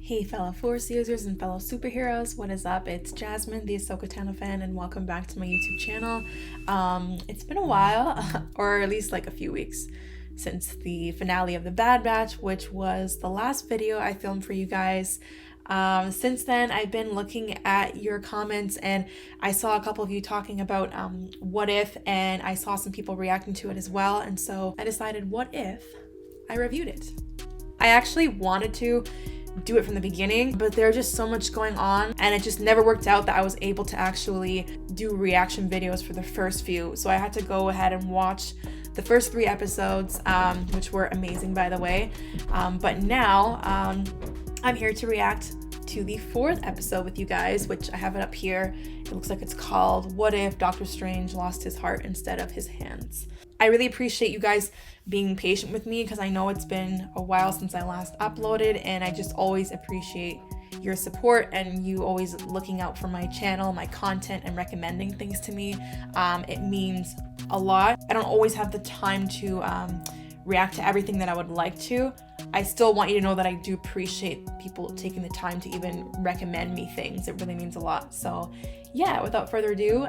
Hey fellow Force users and fellow superheroes, what is up? It's Jasmine, the Ahsoka Tano fan, and welcome back to my YouTube channel. It's been a while, or at least like a few weeks, since the finale of The Bad Batch, which was the last video I filmed for you guys. Since then, I've been looking at your comments and I saw a couple of you talking about what if, and I saw some people reacting to it as well, and so I decided what if I reviewed it. I actually wanted to do it from the beginning, but there's just so much going on and it just never worked out that I was able to actually do reaction videos for the first few. So I had to go ahead and watch the first 3 episodes, which were amazing, by the way. But now I'm here to react to the 4th episode with you guys, which I have it up here. It looks like it's called What If Doctor Strange Lost His Heart Instead of His Hands. I really appreciate you guys being patient with me because I know it's been a while since I last uploaded, and I just always appreciate your support and you always looking out for my channel, my content, and recommending things to me. It means a lot. I don't always have the time to react to everything that I would like to. I still want you to know that I do appreciate people taking the time to even recommend me things. It really means a lot. So yeah, without further ado,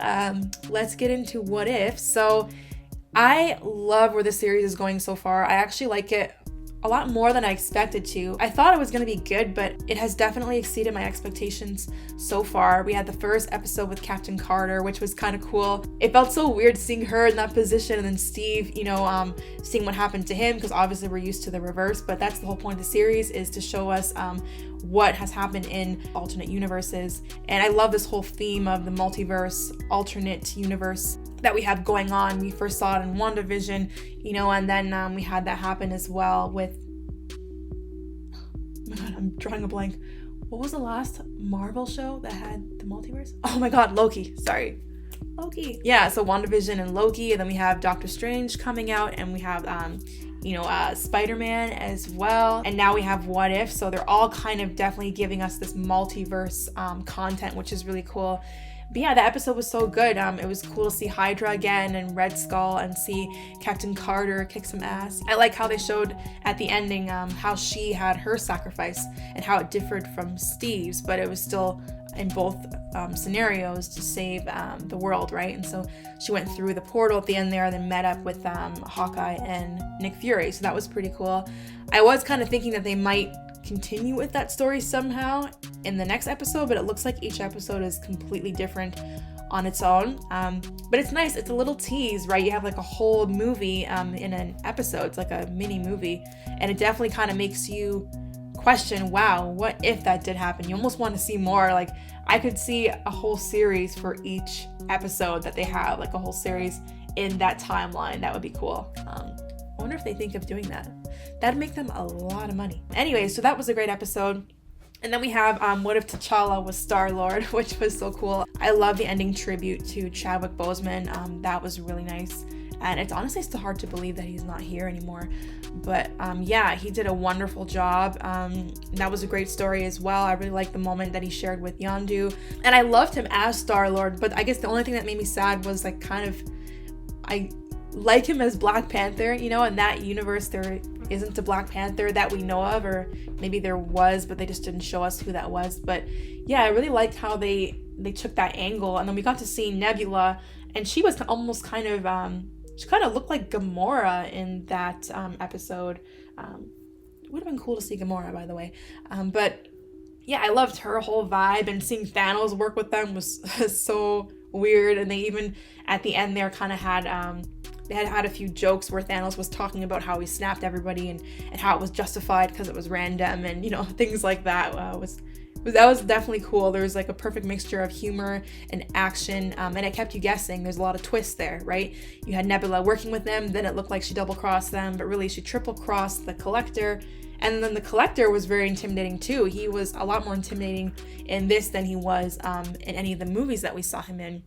let's get into What If. So I love where the series is going so far. I actually like it a lot more than I expected to. I thought it was going to be good, but it has definitely exceeded my expectations so far. We had the first episode with Captain Carter, which was kind of cool. It felt so weird seeing her in that position and then Steve, seeing what happened to him, because obviously we're used to the reverse, but that's the whole point of the series, is to show us what has happened in alternate universes. And I love this whole theme of the multiverse, alternate universe that we have going on. We first saw it in WandaVision, and then we had that happen as well with, oh my god, I'm drawing a blank. What was the last Marvel show that had the multiverse? Oh my god, Loki. Sorry. Loki. Yeah, so WandaVision and Loki, and then we have Doctor Strange coming out, and we have Spider-Man as well, and now we have What If. So they're all kind of definitely giving us this multiverse content, which is really cool. But yeah, the episode was so good. It was cool to see Hydra again and Red Skull and see Captain Carter kick some ass. I like how they showed at the ending how she had her sacrifice and how it differed from Steve's, but it was still in both scenarios to save the world, right? And so she went through the portal at the end there, then met up with Hawkeye and Nick Fury. So that was pretty cool. I was kind of thinking that they might continue with that story somehow in the next episode, but it looks like each episode is completely different on its own. But it's nice. It's a little tease, right? You have like a whole movie in an episode. It's like a mini movie, and it definitely kind of makes you question, wow, what if that did happen? You almost want to see more. Like, I could see a whole series for each episode that they have, like a whole series in that timeline. That would be cool. I wonder if they think of doing that. That'd make them a lot of money. Anyway, so that was a great episode. And then we have What If T'Challa was Star-Lord, which was so cool. I love the ending tribute to Chadwick Boseman. That was really nice. And it's honestly still hard to believe that he's not here anymore. But yeah, he did a wonderful job. That was a great story as well. I really liked the moment that he shared with Yondu. And I loved him as Star-Lord, but I guess the only thing that made me sad was I like him as Black Panther, in that universe there isn't a Black Panther that we know of, or maybe there was, but they just didn't show us who that was. But yeah, I really liked how they took that angle, and then we got to see Nebula, and she was almost kind of she kind of looked like Gamora in that episode. It would have been cool to see Gamora, by the way. But yeah, I loved her whole vibe, and seeing Thanos work with them was so weird. And they even at the end there kind of had they had a few jokes where Thanos was talking about how he snapped everybody and how it was justified because it was random, and things like that. That was definitely cool. There was like a perfect mixture of humor and action, and it kept you guessing. There's a lot of twists there, right? You had Nebula working with them, then it looked like she double-crossed them, but really she triple-crossed the Collector. And then the Collector was very intimidating too. He was a lot more intimidating in this than he was in any of the movies that we saw him in.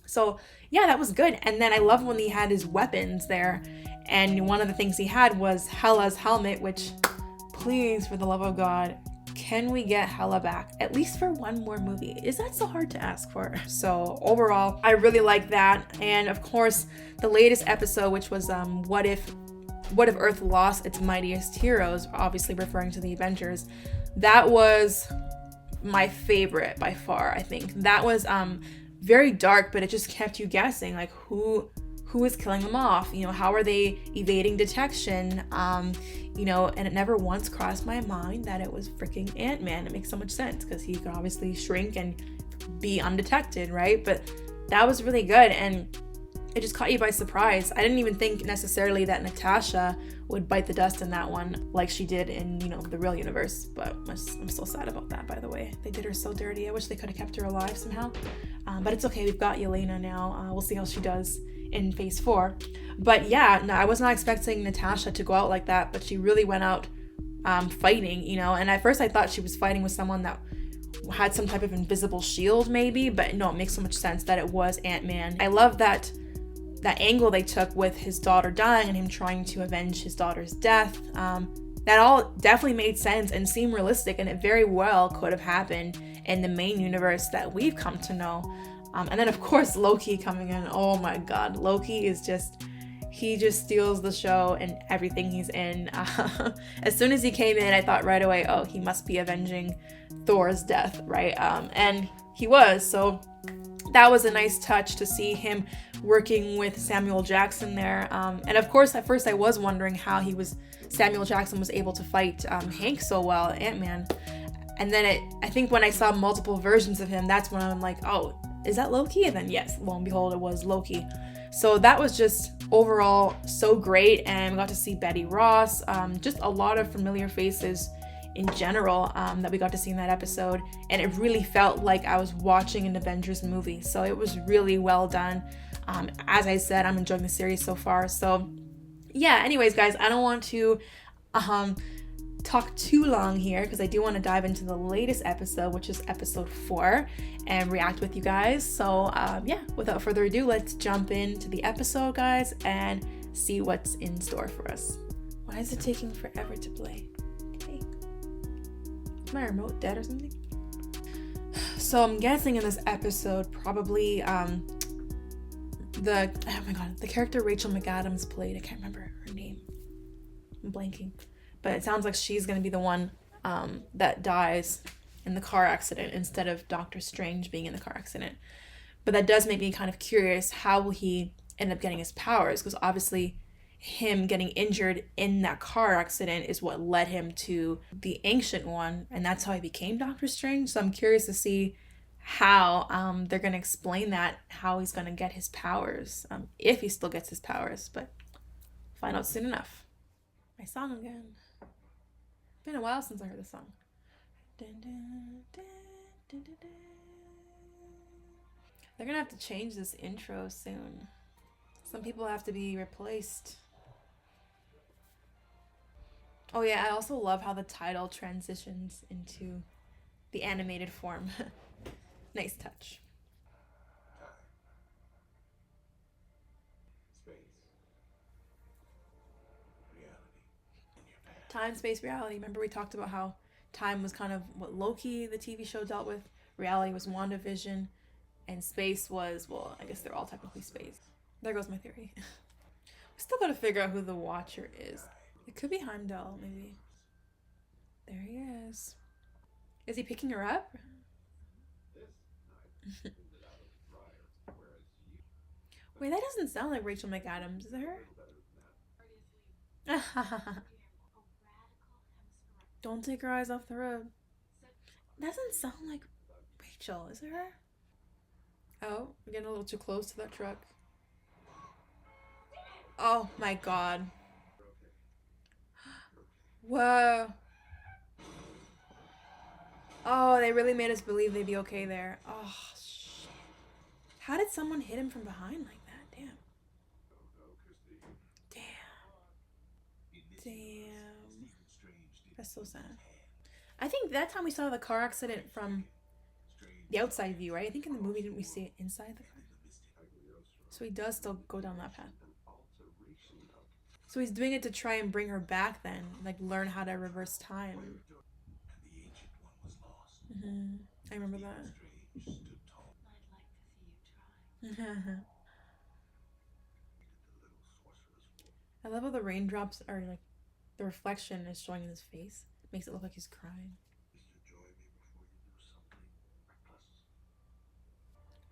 So yeah, that was good. And then I love when he had his weapons there, and one of the things he had was Hela's helmet, which, please, for the love of God, can we get Hela back at least for one more movie? Is that so hard to ask for? So overall, I really like that. And of course, the latest episode, which was What If Earth lost its mightiest heroes, obviously referring to the Avengers. That was my favorite by far. I think that was very dark, but it just kept you guessing, like who is killing them off, you know, how are they evading detection, you know, and it never once crossed my mind that it was freaking Ant-Man. It makes so much sense because he could obviously shrink and be undetected, right? But that was really good, and it just caught you by surprise. I didn't even think necessarily that Natasha would bite the dust in that one like she did in, you know, the real universe. But I'm so sad about that, by the way. They did her so dirty. I wish they could have kept her alive somehow. But it's okay. We've got Yelena now. We'll see how she does in phase 4. But yeah, no, I was not expecting Natasha to go out like that, but she really went out fighting, you know. And at first I thought she was fighting with someone that had some type of invisible shield maybe, but no, it makes so much sense that it was Ant-Man. I love that angle they took with his daughter dying and him trying to avenge his daughter's death. That all definitely made sense and seemed realistic, and it very well could have happened in the main universe that we've come to know. And then of course Loki coming in. Oh my god, Loki is he just steals the show and everything he's in. As soon as he came in, I thought right away, oh, he must be avenging Thor's death, right? And he was, so that was a nice touch to see him working with Samuel Jackson there. And of course, at first I was wondering how Samuel Jackson was able to fight Hank so well, Ant-Man. And then I think when I saw multiple versions of him, that's when I'm like, oh, is that Loki? And then yes, lo and behold, it was Loki. So that was just overall so great, and we got to see Betty Ross, just a lot of familiar faces in general that we got to see in that episode, and it really felt like I was watching an Avengers movie. So it was really well done. As I said, I'm enjoying the series so far. So yeah, anyways guys, I don't want to talk too long here because I do want to dive into the latest episode, which is episode 4, and react with you guys. So yeah, without further ado, let's jump into the episode, guys, and see what's in store for us. Why is it taking forever to play? Hey, is my remote dead or something? So I'm guessing in this episode probably the character Rachel McAdams played, I can't remember her name, I'm blanking, but it sounds like she's going to be the one that dies in the car accident instead of Doctor Strange being in the car accident. But that does make me kind of curious, how will he end up getting his powers? Because obviously him getting injured in that car accident is what led him to the Ancient One, and that's how he became Doctor Strange. So I'm curious to see how they're going to explain that, how he's going to get his powers, if he still gets his powers, but find out soon enough. My song again. Been a while since I heard the song. Dun, dun, dun, dun, dun, dun. They're gonna have to change this intro soon. Some people have to be replaced. Oh yeah, I also love how the title transitions into the animated form. Nice touch. Time, space, reality. Remember we talked about how time was kind of what Loki, the TV show, dealt with. Reality was WandaVision. And space was, well, I guess they're all technically space. There goes my theory. We still gotta figure out who the Watcher is. It could be Heimdall, maybe. There he is. Is he picking her up? Wait, that doesn't sound like Rachel McAdams. Is it her? Don't take your eyes off the road. Doesn't sound like Rachel. Is it her? Oh, we're getting a little too close to that truck. Oh my god. Whoa. Oh, they really made us believe they'd be okay there. Oh, shit. How did someone hit him from behind like that? Damn. Damn. Damn. That's so sad. I think that time we saw the car accident from the outside view, right? I think in the movie, didn't we see it inside the car? So he does still go down that path. So he's doing it to try and bring her back then, like learn how to reverse time. Mm-hmm. I remember that. I love how the raindrops are like, the reflection is showing in his face. Makes it look like he's crying.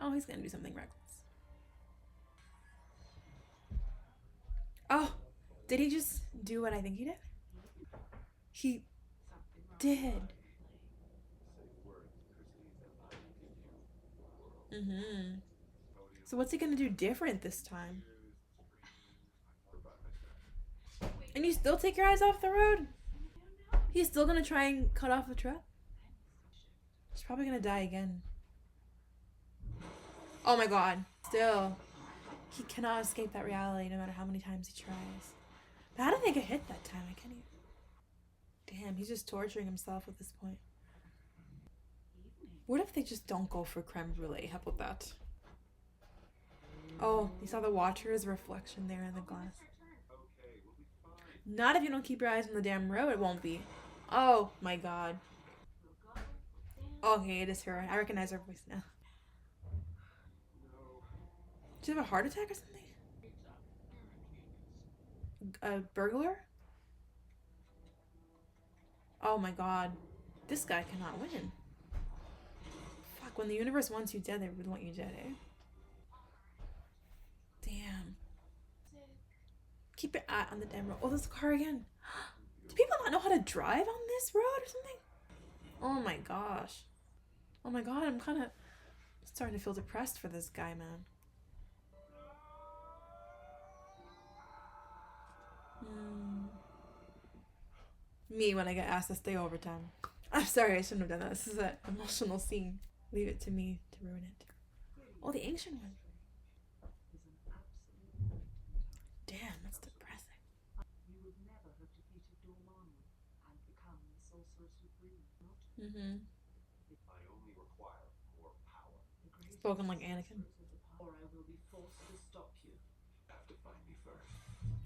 Oh, he's gonna do something reckless. Oh, did he just do what I think he did? He did. Mm-hmm. So what's he gonna do different this time? And you still take your eyes off the road? He's still gonna try and cut off the truck? He's probably gonna die again. Oh my god. Still. He cannot escape that reality no matter how many times he tries. But how did they get hit that time? I can't even. Damn, he's just torturing himself at this point. What if they just don't go for creme brulee? How about that? Oh, you saw the Watcher's reflection there in the glass. Not if you don't keep your eyes on the damn road, it won't be. Oh my god. Okay, it is her. I recognize her voice now. Did she have a heart attack or something? A burglar? Oh my god. This guy cannot win. Fuck, when the universe wants you dead, they would want you dead, eh? Damn. Keep your eye on the damn road. Oh, there's a car again. Do people not know how to drive on this road or something? Oh my gosh. Oh my god, I'm kind of starting to feel depressed for this guy, man. Me when I get asked to stay overtime. I'm sorry, I shouldn't have done that. This is an emotional scene. Leave it to me to ruin it. Oh, the ancient one. Damn, that's depressing. Mm-hmm. Spoken like Anakin.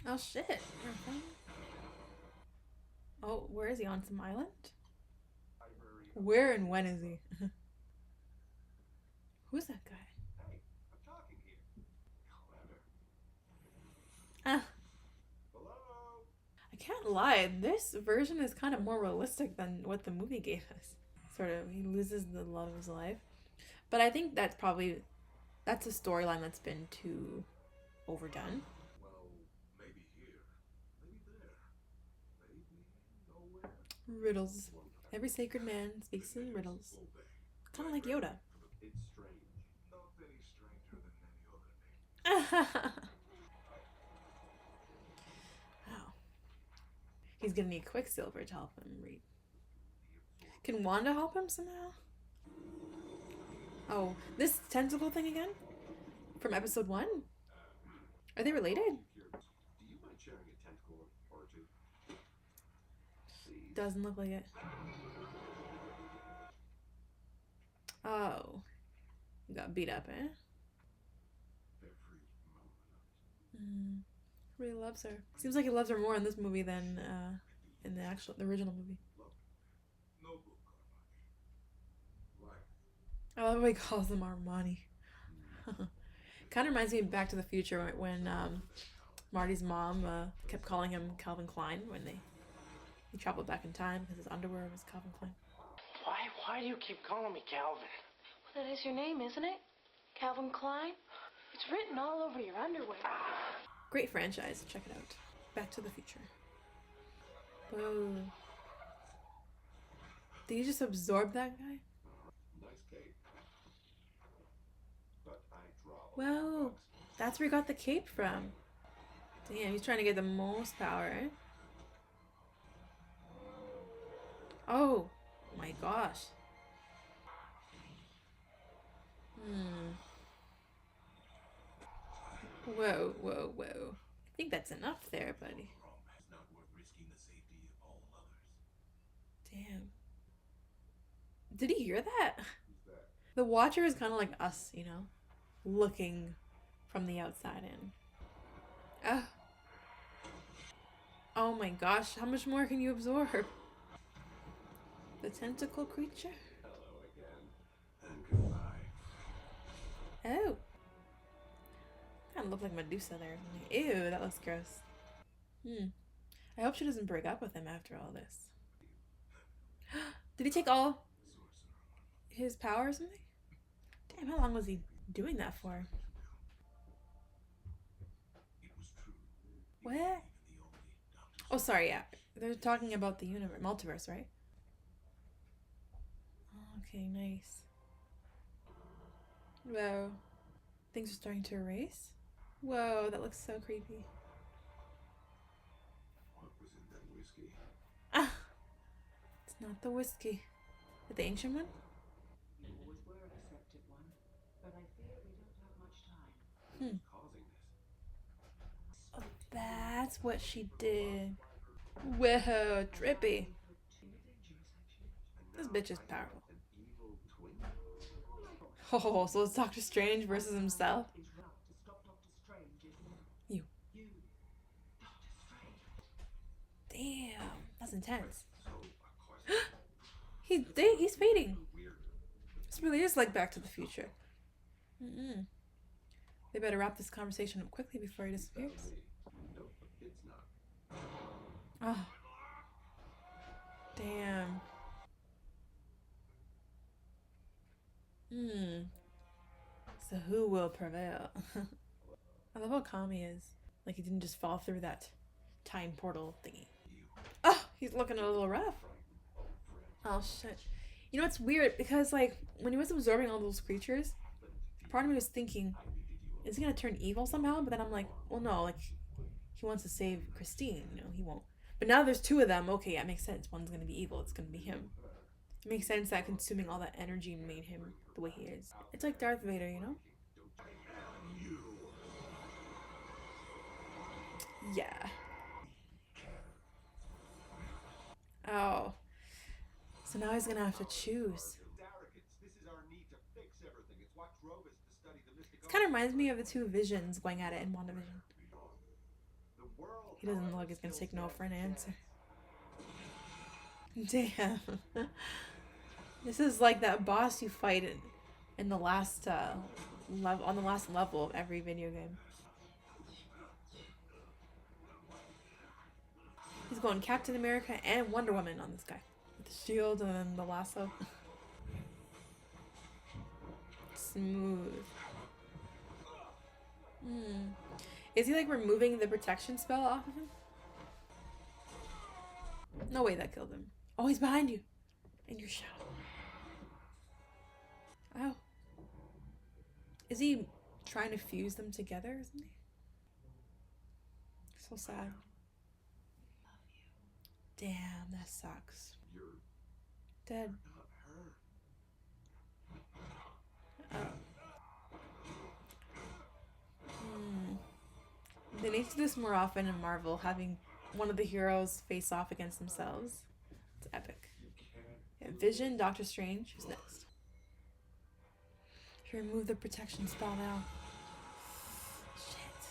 Oh shit. Oh, where is he? On some island? Where and when is he? Who's that guy? Ah, I can't lie. This version is kind of more realistic than what the movie gave us. Sort of, he loses the love of his life. But I think that's a storyline that's been too overdone. Riddles. Every sacred man speaks in riddles. Kind of like Yoda. Wow. He's gonna need Quicksilver to help him read. Can Wanda help him somehow? Oh, this tentacle thing again? From episode 1? Are they related? Doesn't look like it. Oh. You got beat up, eh? Really loves her. Seems like he loves her more in this movie than in the original movie. I love how he calls them Armani. Kind of reminds me of Back to the Future when Marty's mom kept calling him Calvin Klein when he traveled back in time because his underwear was Calvin Klein. Why do you keep calling me Calvin? Well, that is your name, isn't it? Calvin Klein? It's written all over your underwear. Great franchise. Check it out. Back to the Future. Whoa. Did you just absorb that guy? Whoa. That's where he got the cape from. Damn, he's trying to get the most power, eh? Oh my gosh. Whoa, whoa, whoa. I think that's enough there, buddy. Damn. Did he hear that? The Watcher is kind of like us, you know? Looking from the outside in. Oh. Oh my gosh, how much more can you absorb? The tentacle creature? Oh. Kind of look like Medusa there. Ew, that looks gross. I hope she doesn't break up with him after all this. Did he take all his power or something? Damn, how long was he doing that for? What? Oh, sorry, yeah. They're talking about the universe, multiverse, right? Okay, nice. Whoa. Things are starting to erase? Whoa, that looks so creepy. What was in that whiskey? Ah! It's not the whiskey. The ancient one? You always were a deceptive one, but I fear we don't have much time. Hmm. Causing this. Oh, that's what she did. Whoa, trippy. This bitch is powerful. An evil twin? Oh, so it's Doctor Strange versus himself? Is right to stop Doctor Strange, isn't it? You. You, Doctor Strange. Damn, that's intense. So, a question. He's fading. Weird. This really is like Back to the Future. Mm-mm. They better wrap this conversation up quickly before he disappears. Nope, it's not. Oh. Damn. So who will prevail? I love how calm he is. Like he didn't just fall through that time portal thingy. Oh, he's looking a little rough. Oh shit. You know what's weird? Because like when he was absorbing all those creatures, part of me was thinking, is he gonna turn evil somehow? But then I'm like, well no, like he wants to save Christine, you know, he won't. But now there's two of them, okay, that makes sense. One's gonna be evil, it's gonna be him. It makes sense that consuming all that energy made him the way he is. It's like Darth Vader, you know? Yeah. Oh. So now he's gonna have to choose. It kind of reminds me of the two visions going at it in WandaVision. He doesn't look like he's gonna take no for an answer. Damn. This is like that boss you fight in the last level, on the last level of every video game. He's going Captain America and Wonder Woman on this guy. With the shield and then the lasso. Smooth. Is he like removing the protection spell off of him? No way that killed him. Oh, he's behind you. In your shadow. Oh. Is he trying to fuse them together, isn't he? So sad. Damn, that sucks. You're Dead. not her. They need to do this more often in Marvel, having one of the heroes face off against themselves. It's epic. Yeah, Vision, Doctor Strange. Who's next? Should remove the protection spell now. Shit.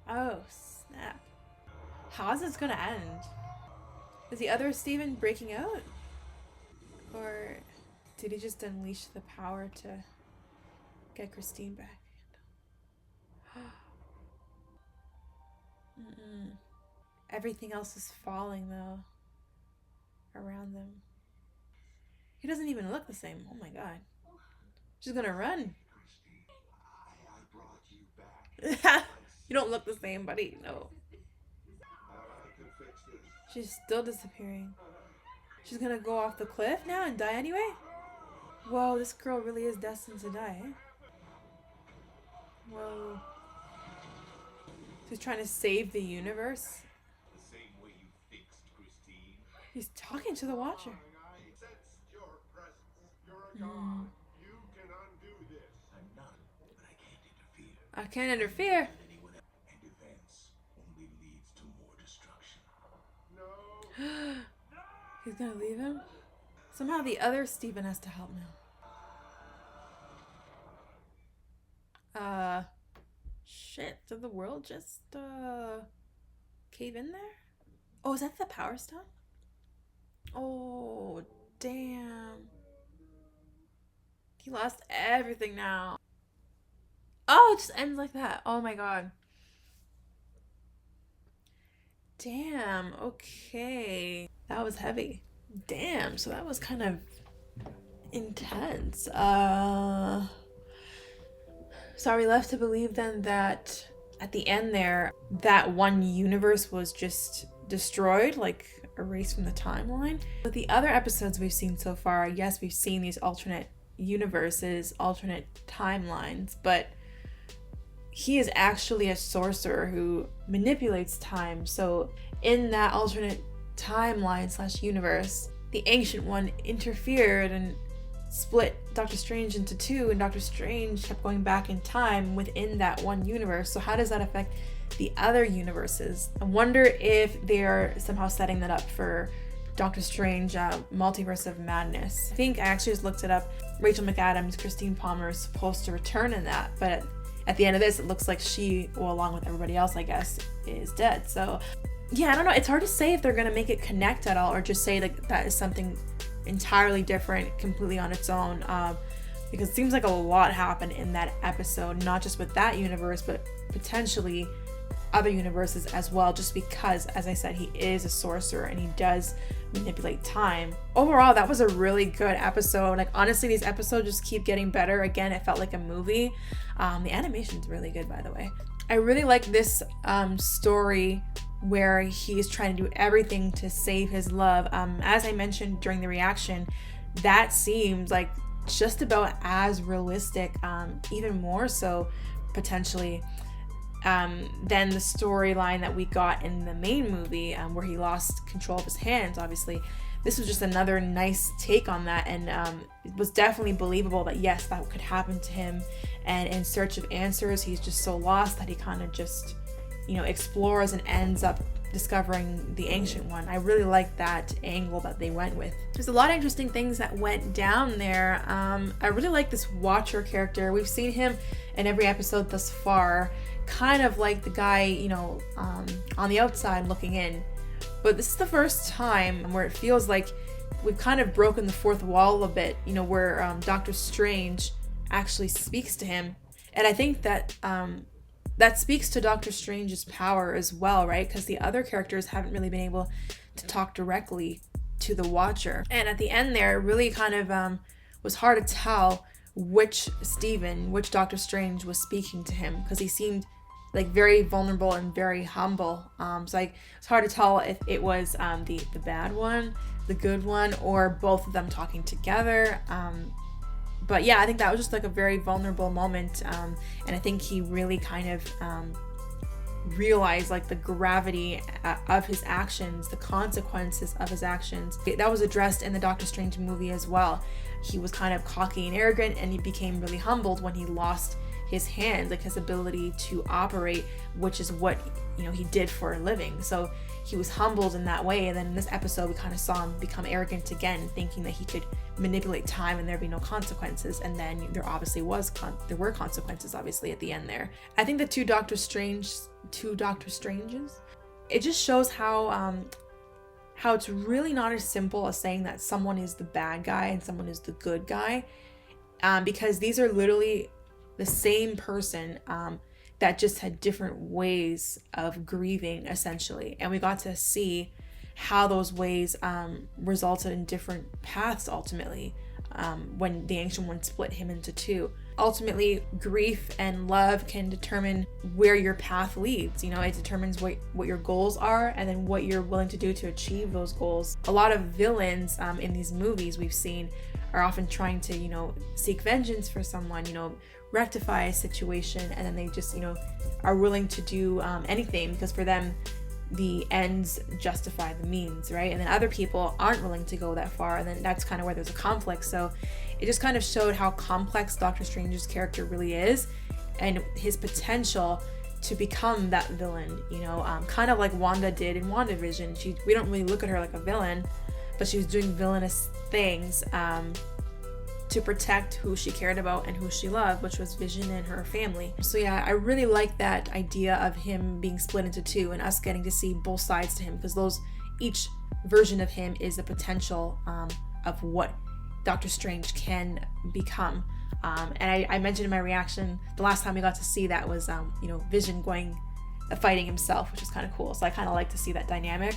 Oh, snap. How's this gonna end? Is the other Steven breaking out? Or did he just unleash the power to get Christine back? Everything else is falling though around them. He doesn't even look the same. Oh my god. She's gonna run. I brought you back. You don't look the same, buddy. No. I can fix this. She's still disappearing. She's gonna go off the cliff now and die anyway? Whoa, this girl really is destined to die, eh? Whoa. He's trying to save the universe. The same way you fixed Christine. He's talking to the Watcher. I sense your presence. You're a god. You can undo this. I'm not, but I can't interfere. I can't interfere. Anyone else. And events only leads to more destruction. No. He's gonna leave him? Somehow the other Steven has to help now. Shit. Did the world just, cave in there? Oh, is that the Power Stone? Oh, damn. He lost everything now. Oh, it just ends like that. Oh my god. Damn, okay. That was heavy. Damn, so that was kind of intense. So are we left to believe then that at the end there, that one universe was just destroyed, like erased from the timeline? With the other episodes we've seen so far, yes, we've seen these alternate universes, alternate timelines, but he is actually a sorcerer who manipulates time. So in that alternate timeline / universe, the Ancient One interfered and split Doctor Strange into two, and Doctor Strange kept going back in time within that one universe. So how does that affect the other universes? I wonder if they're somehow setting that up for Doctor Strange Multiverse of Madness. I think I actually just looked it up. Rachel McAdams, Christine Palmer is supposed to return in that, but at the end of this, it looks like she, well, along with everybody else, I guess, is dead. So yeah, I don't know. It's hard to say if they're going to make it connect at all, or just say like that is something entirely different, completely on its own, because it seems like a lot happened in that episode, not just with that universe, but potentially other universes as well, just because, as I said, he is a sorcerer and he does manipulate time. Overall, that was a really good episode. Like, honestly, these episodes just keep getting better. Again, it felt like a movie. The animation's really good, by the way. I really like this story where he's trying to do everything to save his love. As I mentioned during the reaction, that seems like just about as realistic, even more so potentially, than the storyline that we got in the main movie, where he lost control of his hands. Obviously, this was just another nice take on that, and it was definitely believable that yes, that could happen to him. And in search of answers, he's just so lost that he kind of just, explores and ends up discovering the Ancient One. I really like that angle that they went with. There's a lot of interesting things that went down there. I really like this Watcher character. We've seen him in every episode thus far, kind of like the guy, on the outside looking in. But this is the first time where it feels like we've kind of broken the fourth wall a bit, where Doctor Strange actually speaks to him. And I think that that speaks to Doctor Strange's power as well, right? Because the other characters haven't really been able to talk directly to the Watcher. And at the end there, it really kind of was hard to tell which Doctor Strange was speaking to him, because he seemed like very vulnerable and very humble. So it's hard to tell if it was the bad one, the good one, or both of them talking together. But yeah, I think that was just like a very vulnerable moment, and I think he really kind of realized like the gravity of his actions, the consequences of his actions. That was addressed in the Doctor Strange movie as well. He was kind of cocky and arrogant, and he became really humbled when he lost his hands, like his ability to operate, which is what he did for a living. So he was humbled in that way, and then in this episode we kind of saw him become arrogant again, thinking that he could manipulate time and there'd be no consequences. And then there obviously were consequences, obviously, at the end there. I think the two Doctor Stranges, it just shows how it's really not as simple as saying that someone is the bad guy and someone is the good guy, because these are literally the same person that just had different ways of grieving, essentially. And we got to see how those ways resulted in different paths ultimately, when the Ancient One split him into two. Ultimately, grief and love can determine where your path leads. It determines what your goals are, and then what you're willing to do to achieve those goals. A lot of villains in these movies we've seen are often trying to, seek vengeance for someone, rectify a situation, and then they just, are willing to do anything, because for them, the ends justify the means, right? And then other people aren't willing to go that far, and then that's kind of where there's a conflict. So it just kind of showed how complex Doctor Strange's character really is, and his potential to become that villain, kind of like Wanda did in WandaVision. We don't really look at her like a villain, but she was doing villainous things to protect who she cared about and who she loved, which was Vision and her family. So yeah, I really like that idea of him being split into two and us getting to see both sides to him, because each version of him is a potential of what Doctor Strange can become. And I mentioned in my reaction, the last time we got to see that was Vision fighting himself, which is kind of cool. So I kind of like to see that dynamic.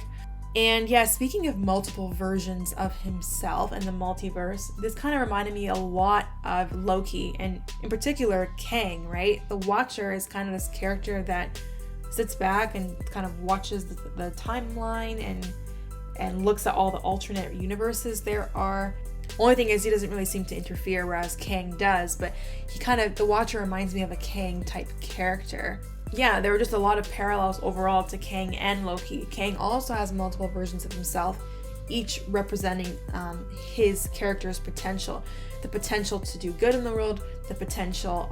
And yeah, speaking of multiple versions of himself and the multiverse, this kind of reminded me a lot of Loki, and in particular Kang, right? The Watcher is kind of this character that sits back and kind of watches the timeline and looks at all the alternate universes there are. Only thing is he doesn't really seem to interfere, whereas Kang does, but the Watcher reminds me of a Kang type character. Yeah, there were just a lot of parallels overall to Kang and Loki. Kang also has multiple versions of himself, each representing his character's potential. The potential to do good in the world, the potential,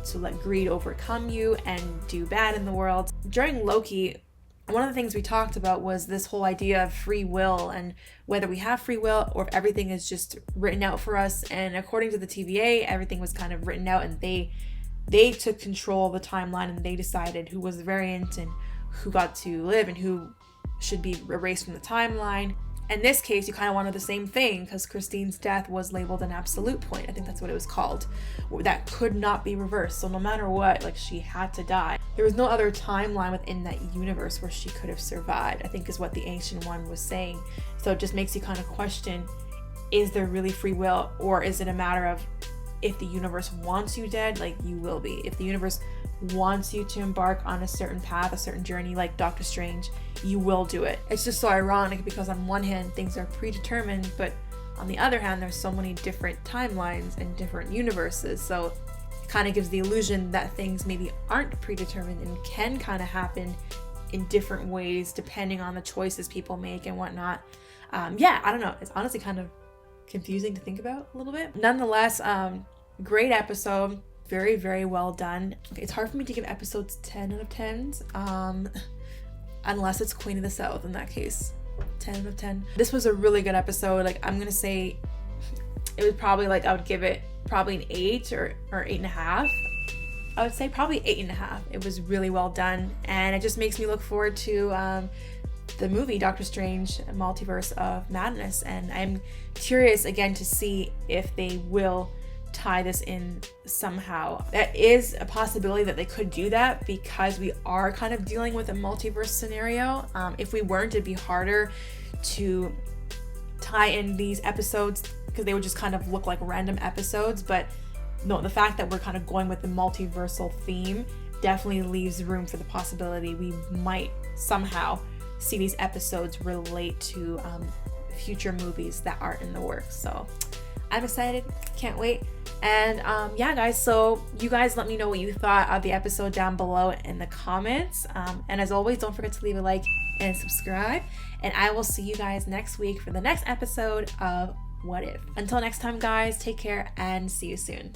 to let greed overcome you and do bad in the world. During Loki, one of the things we talked about was this whole idea of free will and whether we have free will or if everything is just written out for us. And according to the TVA, everything was kind of written out, and they took control of the timeline, and they decided who was the variant and who got to live and who should be erased from the timeline. In this case, you kind of wanted the same thing because Christine's death was labeled an absolute point. I think that's what it was called. That could not be reversed. So no matter what, like, she had to die. There was no other timeline within that universe where she could have survived, I think is what the Ancient One was saying. So it just makes you kind of question, is there really free will, or is it a matter of if the universe wants you dead, like, you will be. If the universe wants you to embark on a certain path, a certain journey, like Doctor Strange, you will do it. It's just so ironic because on one hand, things are predetermined, but on the other hand, there's so many different timelines and different universes. So it kind of gives the illusion that things maybe aren't predetermined and can kind of happen in different ways depending on the choices people make and whatnot. I don't know. It's honestly kind of confusing to think about a little bit. Nonetheless, great episode. Very, very well done. Okay, it's hard for me to give episodes 10 out of 10s, unless it's Queen of the South. In that case, 10 out of 10. This was a really good episode. Like, I'm gonna say it was probably, like, I would give it probably an 8 or 8.5. I would say probably 8.5. It was really well done, and it just makes me look forward to the movie Doctor Strange Multiverse of Madness. And I'm curious again to see if they will tie this in somehow. That is a possibility that they could do that because we are kind of dealing with a multiverse scenario. If we weren't, it'd be harder to tie in these episodes because they would just kind of look like random episodes. But no, the fact that we're kind of going with the multiversal theme definitely leaves room for the possibility we might somehow see these episodes relate to future movies that are in the works. So I'm excited, can't wait. And guys, so you guys let me know what you thought of the episode down below in the comments. And as always, don't forget to leave a like and subscribe. And I will see you guys next week for the next episode of What If. Until next time, guys, take care and see you soon.